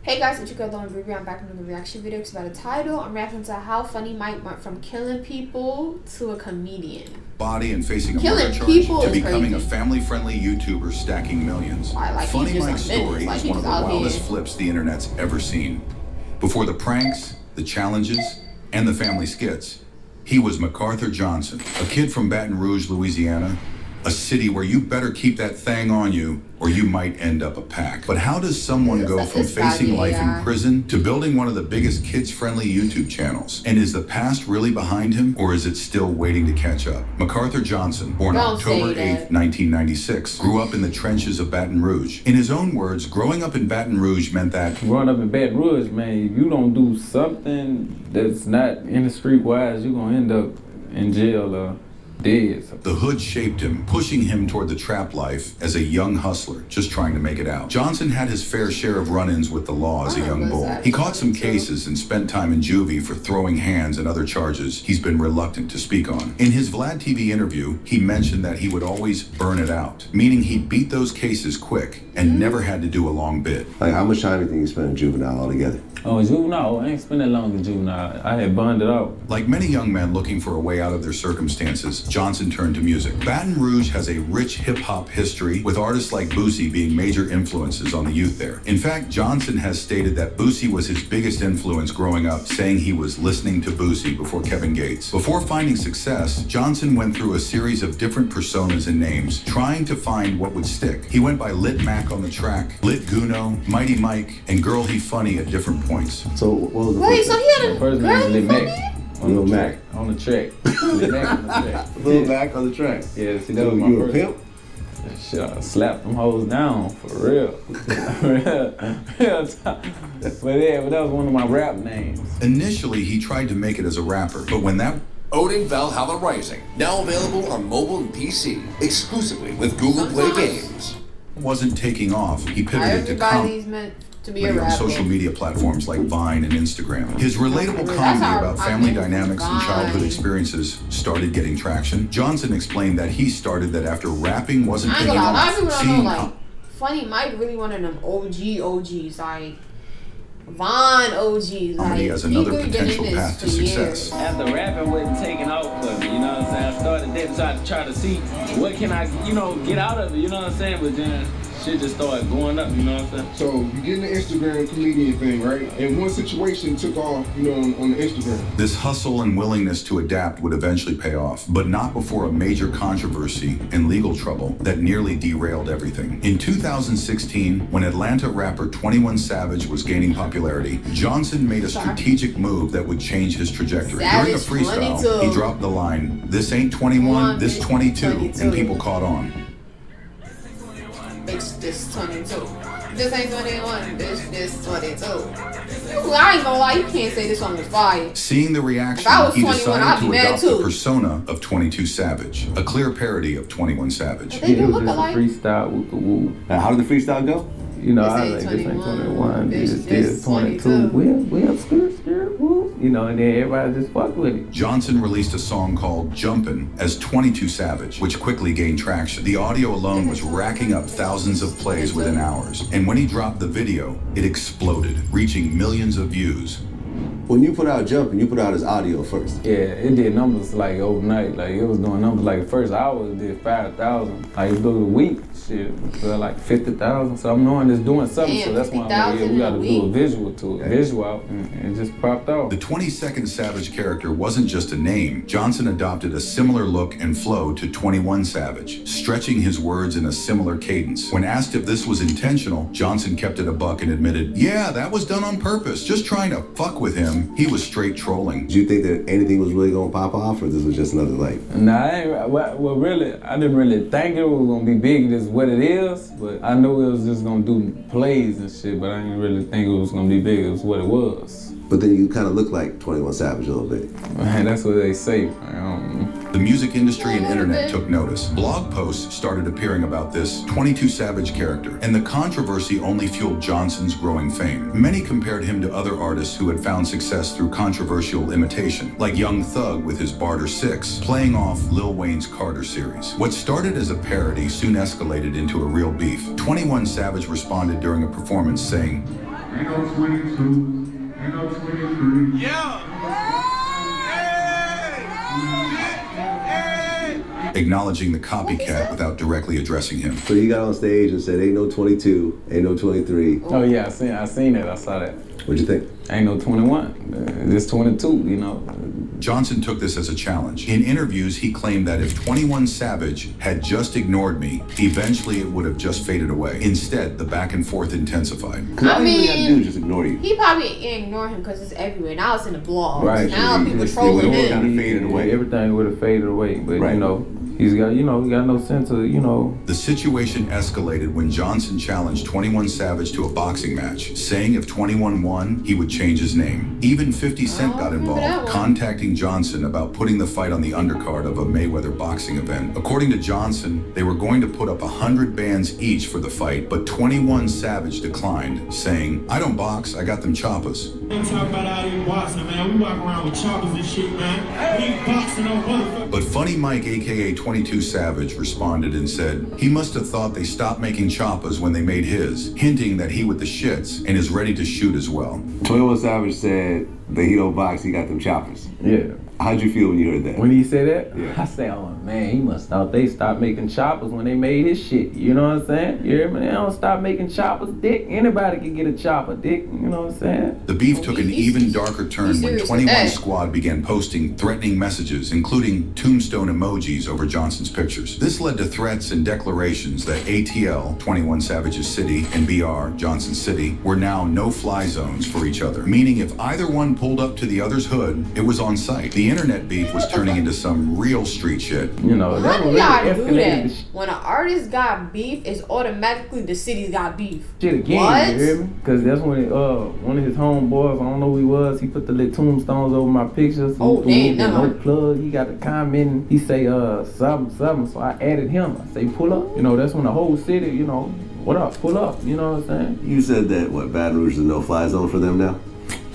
Hey guys, it's your girl Lauren Ruby. I'm back with another reaction video. It's about a title. I'm reacting to how funny Mike went from killing people to a comedian. Body and facing a murder charge to becoming a family-friendly YouTuber stacking millions. Funny Mike's story is one of the wildest flips the internet's ever seen. Before the pranks, the challenges, and the family skits, he was MacArthur Johnson, a kid from Baton Rouge, Louisiana, a city where you better keep that thing on you or you might end up a pack. But how does someone go from facing life in prison to building one of the biggest kids-friendly YouTube channels? And is the past really behind him, or is it still waiting to catch up? MacArthur Johnson, born October 8th, 1996, grew up in the trenches of Baton Rouge. In his own words, growing up in Baton Rouge meant that growing up in Baton Rouge, man, if you don't do something that's not industry-wise, you're gonna end up in jail or dead. The hood shaped him, pushing him toward the trap life as a young hustler, just trying to make it out. Johnson had his fair share of run-ins with the law as a young bull. He caught some cases and spent time in juvie for throwing hands and other charges he's been reluctant to speak on. In his Vlad TV interview, he mentioned that he would always burn it out, meaning he beat those cases quick and never had to do a long bid. Like, how much time do you think you spent in juvenile altogether? Oh, juvenile? I ain't spent that long in juvenile. I had burned it out. Like many young men looking for a way out of their circumstances, Johnson turned to music. Baton Rouge has a rich hip-hop history, with artists like Boosie being major influences on the youth there. In fact, Johnson has stated that Boosie was his biggest influence growing up, saying he was listening to Boosie before Kevin Gates. Before finding success, Johnson went through a series of different personas and names, trying to find what would stick. He went by Lit Mac on the track, Lit Guno, Mighty Mike, and Girl He Funny at different points. So what was the Wait, so he had a first name Lit Mac. Lil Mac on the track. Lit Mac on the track. Lil Mac on the track. Yeah, see, that was my first. Pimp? Shit, I slapped them hoes down for real. real time. But that was one of my rap names. Initially, he tried to make it as a rapper, but when that Odin Valhalla Rising, now available on mobile and PC, exclusively with Google Play Games. wasn't taking off, he pivoted to comedy on social media platforms like Vine and Instagram. His relatable comedy about family dynamics and childhood experiences started getting traction. Johnson explained that he started that after rapping wasn't taking off. A lot of people don't know, like, Funny Mike really one of them OGs, like Vine OGs. Comedy as another potential path to success. After rapping wasn't taking off for me, you know what I'm saying? I started then try to see what can I, get out of it, you know what I'm saying? But then shit just started going up, you know what I'm saying? So you get in the Instagram comedian thing, right? And one situation took off, on the Instagram. This hustle and willingness to adapt would eventually pay off, but not before a major controversy and legal trouble that nearly derailed everything. In 2016, when Atlanta rapper 21 Savage was gaining popularity, Johnson made a strategic move that would change his trajectory. During a freestyle, he dropped the line, "This ain't 21, this 22," and people caught on. It's this 22. This ain't 21. This 22. I ain't gonna lie, you can't say this song was fire. Seeing the reaction, he decided to adopt the persona of 22 Savage, a clear parody of 21 Savage. They do look alike. Freestyle with the woo. How did the freestyle go? I was like, this ain't 21, this 22. We up, skirt, woo. And then everybody just fucked with it. Johnson released a song called Jumpin' as 22 Savage, which quickly gained traction. The audio alone was racking up thousands of plays within hours. And when he dropped the video, it exploded, reaching millions of views. When you put out Jumpin', you put out his audio first. Yeah, it did numbers like overnight. Like it was doing numbers like the first hour it did 5,000. Like through the week, shit, like 50,000. So I'm knowing it's doing something. Damn, so that's why I'm like, we gotta do a visual to it, visual out, and it just popped off. The 22nd Savage character wasn't just a name. Johnson adopted a similar look and flow to 21 Savage, stretching his words in a similar cadence. When asked if this was intentional, Johnson kept it a buck and admitted, "Yeah, that was done on purpose, just trying to fuck with him. He was straight trolling." Did you think that anything was really gonna pop off, or this was just another Nah, really, I didn't really think it was gonna be big as what it is, but I knew it was just gonna do plays and shit, but I didn't really think it was gonna be big as what it was. But then you kind of look like 21 Savage a little bit. Man, that's what they say. The music industry and internet took notice. Blog posts started appearing about this 22 Savage character, and the controversy only fueled Johnson's growing fame. Many compared him to other artists who had found success through controversial imitation, like Young Thug with his Barter 6, playing off Lil Wayne's Carter series. What started as a parody soon escalated into a real beef. 21 Savage responded during a performance saying, Ain't no 22, ain't no 23. Yeah! Acknowledging the copycat without directly addressing him. So you got on stage and said, ain't no 22, ain't no 23. Oh yeah, I seen it. I saw that. What'd you think? Ain't no 21. It's 22, you know. Johnson took this as a challenge. In interviews, he claimed that if 21 Savage had just ignored me, eventually it would have just faded away. Instead, the back and forth intensified. All you gotta do is just ignore you. He probably ignored him because it's everywhere. Now it's in the blog. Right. Now people trolling him. Kind of faded away. Everything would have faded away, but Right. you know. He got no sense of, The situation escalated when Johnson challenged 21 Savage to a boxing match, saying if 21 won, he would change his name. Even 50 Cent got involved, contacting Johnson about putting the fight on the undercard of a Mayweather boxing event. According to Johnson, they were going to put up 100 bands each for the fight, but 21 Savage declined, saying, I don't box, I got them choppers. Don't talk about all these boxing, man. We walk around with choppers and shit, man. We ain't boxing no motherfucker. But Funny Mike, aka 22 Savage, responded and said he must have thought they stopped making choppas when they made his, hinting that he with the shits and is ready to shoot as well. 21 Savage said that he don't box, he got them choppers. Yeah. How'd you feel when you heard that? When he said that, Yeah. I say, oh man, he must thought they stopped making choppers when they made his shit. You know what I'm saying? You hear me? They don't stop making choppers, dick. Anybody can get a chopper, dick. You know what I'm saying? The beef took an even darker turn when 21 Squad began posting threatening messages, including tombstone emojis over Johnson's pictures. This led to threats and declarations that ATL, 21 Savage's city, and BR, Johnson's city, were now no-fly zones for each other, meaning if either one pulled up to the other's hood, it was on site. The internet beef was turning into some real street shit. You know, that How do was y'all really do escalated that? the When an artist got beef, it's automatically the city's got beef. shit again, What? you hear me? Because that's when one of his homeboys, I don't know who he was, he put the little tombstones over my pictures. Oh, damn, no plug. He got the comment, he say, something, so I added him. I say, pull up. You know, that's when the whole city, you know, what up, pull up, you know what I'm saying? You said that, Baton Rouge is a no-fly zone for them now?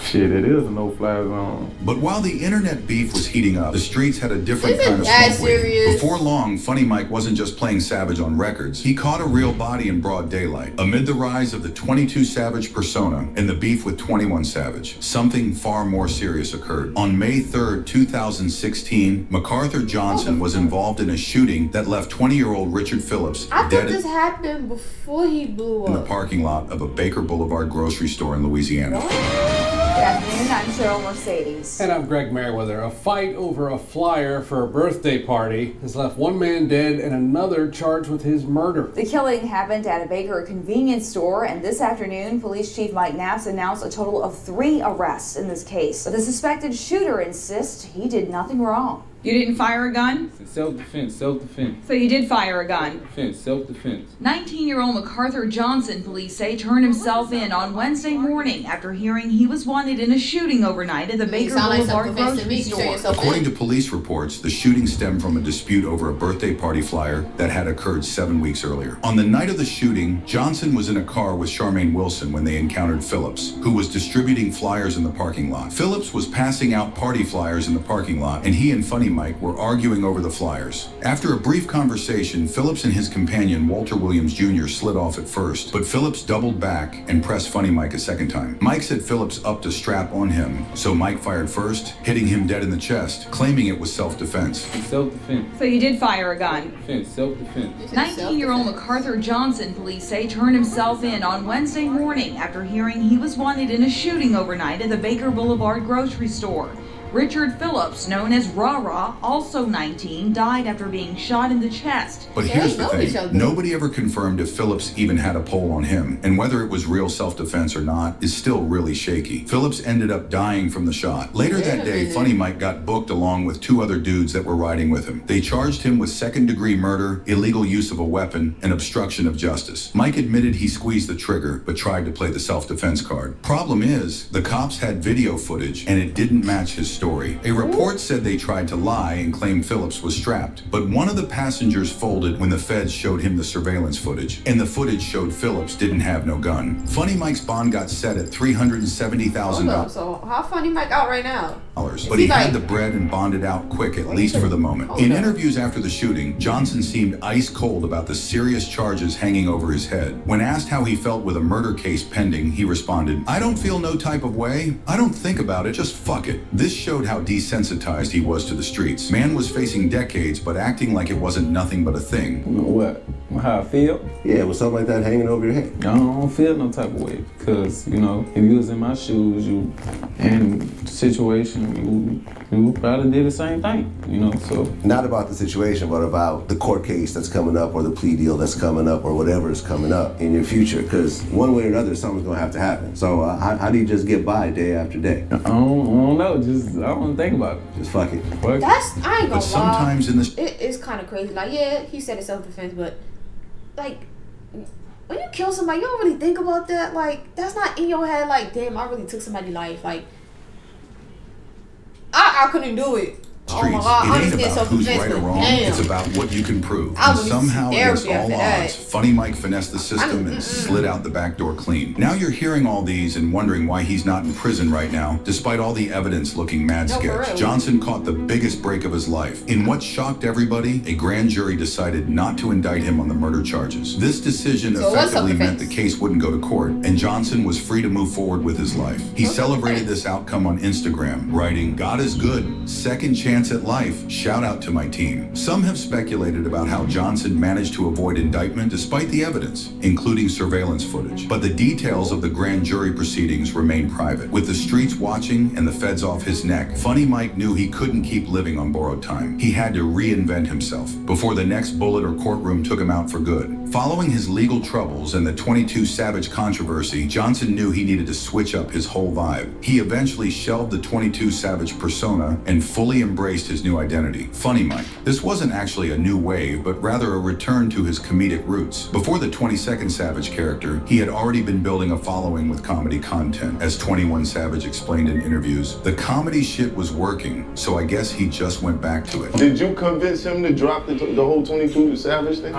Shit, it is a no-fly zone. But while the internet beef was heating up, the streets had a different Isn't kind of that smoke waiting. serious? Before long, Funny Mike wasn't just playing Savage on records. He caught a real body in broad daylight. Amid the rise of the 22 Savage persona and the beef with 21 Savage, something far more serious occurred. On May 3rd, 2016, MacArthur Johnson was involved in a shooting that left 20-year-old Richard Phillips I thought dead this happened before he blew in the up. parking lot of a Baker Boulevard grocery store in Louisiana. Good afternoon, I'm Cheryl Mercedes. And I'm Greg Merriweather. A fight over a flyer for a birthday party has left one man dead and another charged with his murder. The killing happened at a Baker convenience store, and this afternoon, Police Chief Mike Knapp's announced a total of 3 arrests in this case. But the suspected shooter insists he did nothing wrong. You didn't fire a gun? Self-defense. So you did fire a gun? Self-defense. 19-year-old MacArthur Johnson, police say, turned himself in on Wednesday morning after hearing he was wanted in a shooting overnight at the Baker Boulevard grocery store. According to police reports, the shooting stemmed from a dispute over a birthday party flyer that had occurred 7 weeks earlier. On the night of the shooting, Johnson was in a car with Charmaine Wilson when they encountered Phillips, who was distributing flyers in the parking lot. Phillips was passing out party flyers in the parking lot, and he and Funny Mike were arguing over the flyers. After a brief conversation, Phillips and his companion, Walter Williams Jr., slid off at first, but Phillips doubled back and pressed Funny Mike a second time. Mike set Phillips up to strap on him, so Mike fired first, hitting him dead in the chest, claiming it was self-defense. Self-defense. So you did fire a gun? Self-defense. 19-year-old MacArthur Johnson, police say, turned himself in on Wednesday morning after hearing he was wanted in a shooting overnight at the Baker Boulevard grocery store. Richard Phillips, known as Rah-Rah, also 19, died after being shot in the chest. But here's the thing, nobody ever confirmed if Phillips even had a pole on him, and whether it was real self-defense or not is still really shaky. Phillips ended up dying from the shot. Later that day, Funny Mike got booked along with 2 other dudes that were riding with him. They charged him with second-degree murder, illegal use of a weapon, and obstruction of justice. Mike admitted he squeezed the trigger, but tried to play the self-defense card. Problem is, the cops had video footage, and it didn't match his story. story. A report said they tried to lie and claim Phillips was strapped, but one of the passengers folded when the feds showed him the surveillance footage, and the footage showed Phillips didn't have no gun. Funny Mike's bond got set at $370,000. So how Funny Mike out right now? But he had the bread and bonded out quick, at least for the moment. In interviews after the shooting, Johnson seemed ice cold about the serious charges hanging over his head. When asked how he felt with a murder case pending, he responded, "I don't feel no type of way. I don't think about it, just fuck it." This showed how desensitized he was to the streets. Man was facing decades, but acting like it wasn't nothing but a thing. What? How I feel? Yeah, with something like that hanging over your head. I don't feel no type of way because, you know, if you was in my shoes, you in the situation, you would probably did the same thing, you know, so. Not about the situation, but about the court case that's coming up or the plea deal that's coming up or whatever is coming up in your future, because one way or another, something's gonna have to happen. So how do you just get by day after day? I don't know, I don't think about it. Just fuck it. I ain't gonna lie. But sometimes in this, it is kind of crazy. Like, yeah, he said it's self-defense, but like, when you kill somebody, you don't really think about that. Like, that's not in your head. Like, damn, I really took somebody's life. Like, I couldn't do it. streets, oh my God, it ain't about who's right or wrong. It's about what you can prove. And somehow, against all odds, Funny Mike finessed the system and slid out the back door clean. Now you're hearing all these and wondering why he's not in prison right now, despite all the evidence looking mad sketch. Johnson caught the biggest break of his life. In what shocked everybody, a grand jury decided not to indict him on the murder charges. This decision effectively meant the case wouldn't go to court, and Johnson was free to move forward with his life. He celebrated this outcome on Instagram, writing, "God is good. Second chance at life. Shout out to my team." Some have speculated about how Johnson managed to avoid indictment despite the evidence, including surveillance footage. But the details of the grand jury proceedings remain private. With the streets watching and the feds off his neck, Funny Mike knew he couldn't keep living on borrowed time. He had to reinvent himself before the next bullet or courtroom took him out for good. Following his legal troubles and the 22 Savage controversy, Johnson knew he needed to switch up his whole vibe. He eventually shelved the 22 Savage persona and fully embraced his new identity, Funny Mike. This wasn't actually a new wave, but rather a return to his comedic roots. Before the 22nd Savage character, he had already been building a following with comedy content. As 21 Savage explained in interviews, the comedy shit was working, so I guess he just went back to it. Did you convince him to drop the whole 22 Savage thing?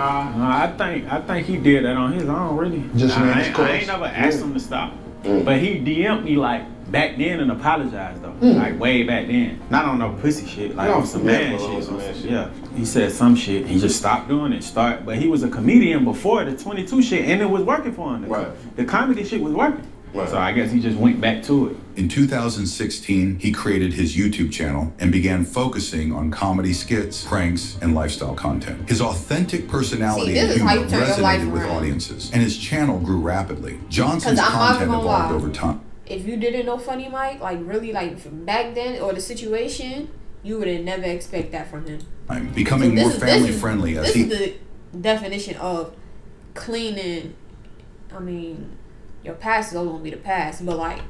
I think he did that on his own, really. I ain't never asked him to stop. But he DM'd me like back then and apologized though. Like way back then. Not on no pussy shit, like on some man shit. Yeah. He said some shit. He just stopped doing it. But he was a comedian before the 22 shit and it was working for him. The comedy shit was working. So I guess he just went back to it. In 2016, he created his YouTube channel and began focusing on comedy skits, pranks, and lifestyle content. His authentic personality and humor resonated with audiences, and his channel grew rapidly. Johnson's content evolved over time. If you didn't know Funny Mike, like really like from back then or the situation, you would have never expect that from him. I'm becoming more family friendly as he... This is the definition of cleaning. I mean, your past is always gonna be the past, but like,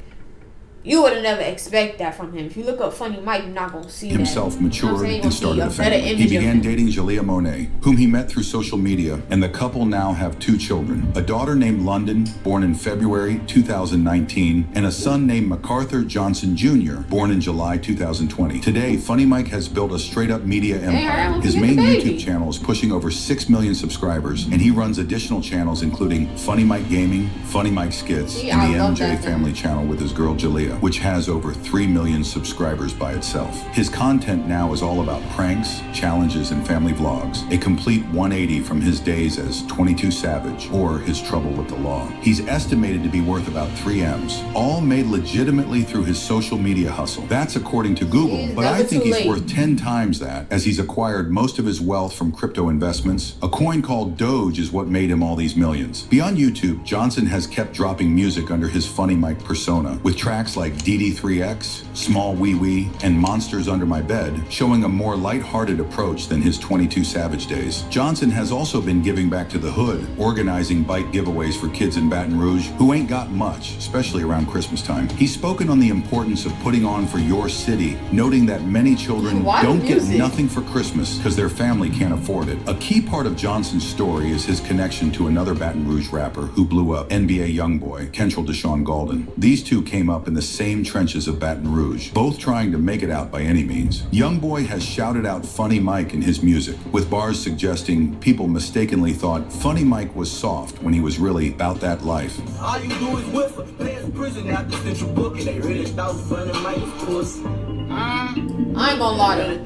you would have never expect that from him. If you look up Funny Mike, you're not going to see himself that. matured and started a family. He began dating Jalea Monet, whom he met through social media, and the couple now have 2 children. A daughter named London, born in February 2019, and a son named MacArthur Johnson Jr., born in July 2020. Today, Funny Mike has built a straight-up media empire. His main YouTube channel is pushing over 6 million subscribers, and he runs additional channels including Funny Mike Gaming, Funny Mike Skits, and the MJ Family channel with his girl Jalea, which has over 3 million subscribers by itself. His content now is all about pranks, challenges, and family vlogs, a complete 180 from his days as 22 Savage or his trouble with the law. He's estimated to be worth about 3 M's, all made legitimately through his social media hustle. That's according to Google, but I think he's worth 10 times that, as he's acquired most of his wealth from crypto investments. A coin called Doge is what made him all these millions. Beyond YouTube, Johnson has kept dropping music under his Funny Mike persona, with tracks like DD3X, Small Wee Wee, and Monsters Under My Bed, showing a more lighthearted approach than his 22 Savage days. Johnson has also been giving back to the hood, organizing bike giveaways for kids in Baton Rouge who ain't got much, especially around Christmas time. He's spoken on the importance of putting on for your city, noting that many children don't get nothing for Christmas because their family can't afford it. A key part of Johnson's story is his connection to another Baton Rouge rapper who blew up, NBA YoungBoy, Kentrell Deshaun Gaulden. These two came up in the same trenches of Baton Rouge, both trying to make it out by any means. Youngboy has shouted out Funny Mike in his music, with bars suggesting people mistakenly thought Funny Mike was soft when he was really about that life. All you do is whistle, players in prison after central booking. They really thought Funny Mike was pussy. I ain't gonna lie to you.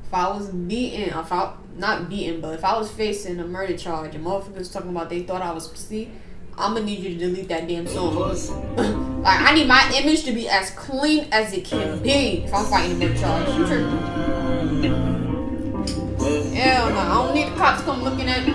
If I was beaten, if I was facing a murder charge and motherfuckers talking about they thought I was pussy, I'm gonna need you to delete that damn song. Like, I need my image to be as clean as it can be if I'm fighting a murder charge. You tripping? Hell no, I don't need the cops come looking at me.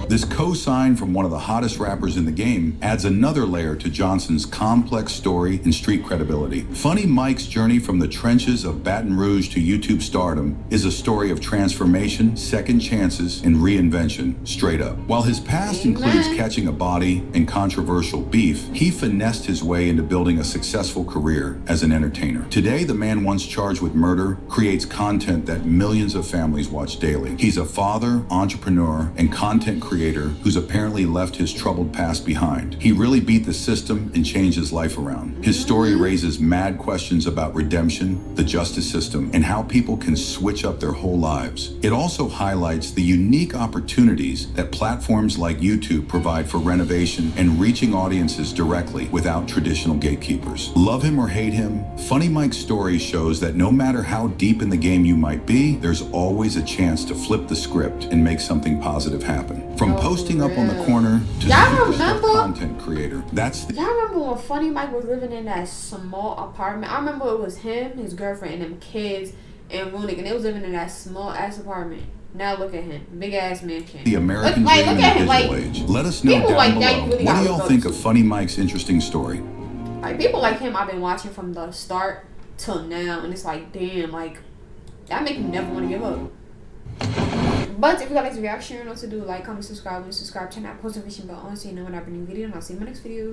This co-sign from one of the hottest rappers in the game adds another layer to Johnson's complex story and street credibility. Funny Mike's journey from the trenches of Baton Rouge to YouTube stardom is a story of transformation, second chances, and reinvention, straight up. While his past includes catching a body and controversial beef, he finessed his way into building a successful career as an entertainer. Today, the man once charged with murder creates content that millions of families watch daily. He's a father, entrepreneur, and content creator who's apparently left his troubled past behind. He really beat the system and changed his life around. His story raises mad questions about redemption, the justice system, and how people can switch up their whole lives. It also highlights the unique opportunities that platforms like YouTube provide for renovation and reaching audiences directly without traditional gatekeepers. Love him or hate him, Funny Mike's story shows that no matter how deep in the game you might be, there's always a chance to flip the script and make something positive happen. From posting up on the corner to superstar content creator. Y'all remember when Funny Mike was living in that small apartment? I remember it was him, his girlfriend, and them kids and Runick, and they was living in that small ass apartment. Now look at him, big ass mansion. The American dream in the digital age. Let us know down below. What do y'all think of Funny Mike's interesting story? Like, people like him, I've been watching from the start till now, and it's like, damn, like, that make me never want to give up. But if you like this reaction, you know what to do. Like, comment, subscribe, turn that post notification bell on so you know when I bring a new video, and I'll see you in my next video.